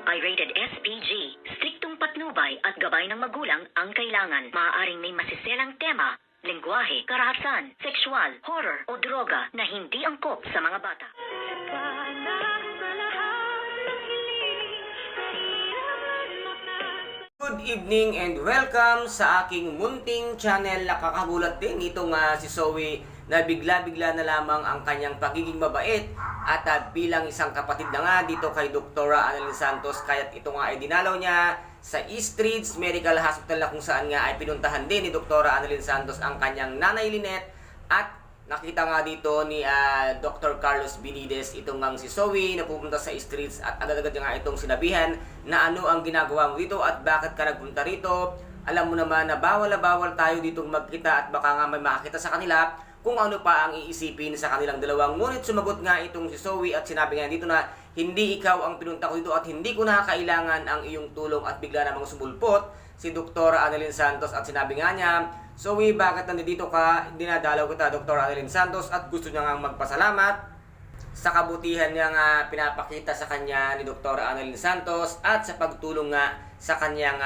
ay rated SPG. Striktong patnubay at gabay ng magulang ang kailangan. Maaaring may masiselang tema, lengguwahe, karahasan, sexual, horror o droga na hindi angkop sa mga bata. Good evening and welcome sa aking munting channel. Nakakagulat din itong si Zoe na bigla-bigla na lamang ang kanyang pagiging mabait at bilang isang kapatid na nga dito kay Dr. Annalyn Santos, kaya't ito nga ay dinalaw niya sa East Ridge Medical Hospital na kung saan nga ay pinuntahan din ni Dr. Annalyn Santos ang kanyang nanay Lynette at nakita nga dito ni Dr. Carlos Binides itong si Zoe na pupunta sa streets at agad-agad nga itong sinabihan na ano ang ginagawa mo dito at bakit ka nagpunta rito. Alam mo naman na bawal tayo dito magkita at baka nga may makakita sa kanila kung ano pa ang iisipin sa kanilang dalawang. Ngunit sumagot nga itong si Zoe at sinabi nga dito na hindi ikaw ang pinunta ko dito at hindi ko na kailangan ang iyong tulong at bigla namang sumulpot si Dr. Annalyn Santos at sinabi nga niya, Zoe, bakit nandito ka? Dinadalaw kita, Dr. Annalyn Santos, at gusto niya nga magpasalamat sa kabutihan niya nga pinapakita sa kanya ni Dr. Annalyn Santos at sa pagtulong nga sa kanyang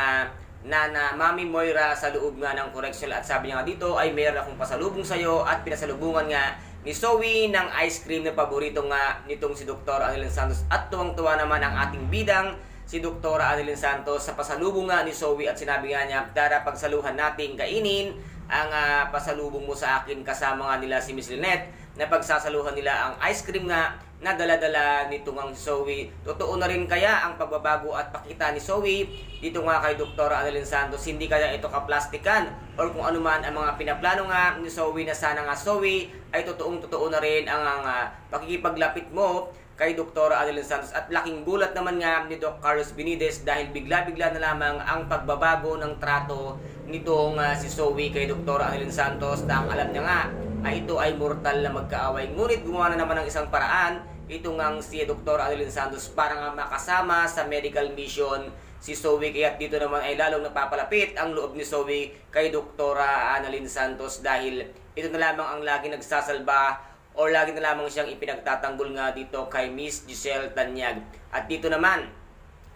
nana, Mami Moira sa loob nga ng correctional. At sabi niya nga dito ay mayroon akong pasalubong sa iyo at pinasalubungan nga ni Zoe ng ice cream na paborito nga nitong si Dr. Annalyn Santos. At tuwang-tuwa naman ang ating bidang si Dr. Annalyn Santos sa pasalubong nga ni Zoe at sinabi nga niya, Dara, pagsaluhan nating kainin ang pasalubong mo sa akin kasama nga nila si Miss Lynette na pagsasaluhan nila ang ice cream nga na dala-dala nitong ang Zoe. Totoo na rin kaya ang pagbabago at pakita ni Zoe dito nga kay Dr. Annalyn Santos, hindi kaya ito kaplastikan or kung ano man ang mga pinaplano nga ni Zoe na sana nga Zoe ay totoong-totoo na rin ang pakikipaglapit mo kay Dr. Annalyn Santos. At laking gulat naman nga ni Doc Carlos Binides dahil bigla-bigla na lamang ang pagbabago ng trato nitong si Zoe kay Dr. Annalyn Santos na ang alam niya nga ay ito ay mortal na magkaaway. Ngunit gumawa na naman ng isang paraan ito nga si Dr. Annalyn Santos para nga makasama sa medical mission si Zoe, kaya dito naman ay lalong napapalapit ang loob ni Zoe kay Dr. Annalyn Santos dahil ito na lamang ang lagi nagsasalba o lagi na lamang siyang ipinagtatanggol nga dito kay Miss Giselle Tanyag. At dito naman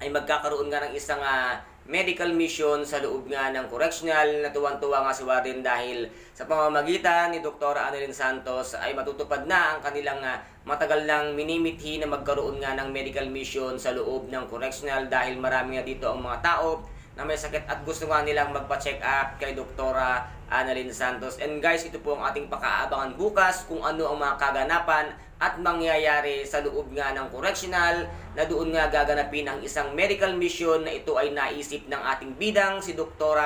ay magkakaroon nga ng isang medical mission sa loob nga ng correctional na tuwang-tuwa nga si Warden dahil sa pamamagitan ni Dr. Annalyn Santos ay matutupad na ang kanilang matagal nang minimithi na magkaroon nga ng medical mission sa loob ng correctional dahil marami nga dito ang mga tao na may sakit at gusto nga nilang magpa-check up kay Dr. Annalyn Santos. And guys, ito po ang ating pakaabangan bukas kung ano ang mga kaganapan at mangyayari sa loob nga ng correctional na doon nga gaganapin ang isang medical mission na ito ay naisip ng ating bidang si Dr.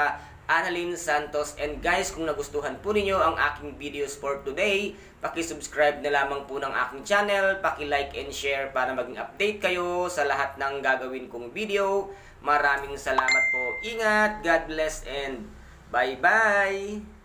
Annalyn Santos. And guys, kung nagustuhan po ninyo ang aking videos for today, paki-subscribe na lamang po ng aking channel, paki-like and share para maging update kayo sa lahat ng gagawin kong video. Maraming salamat po. Ingat, God bless, and bye-bye!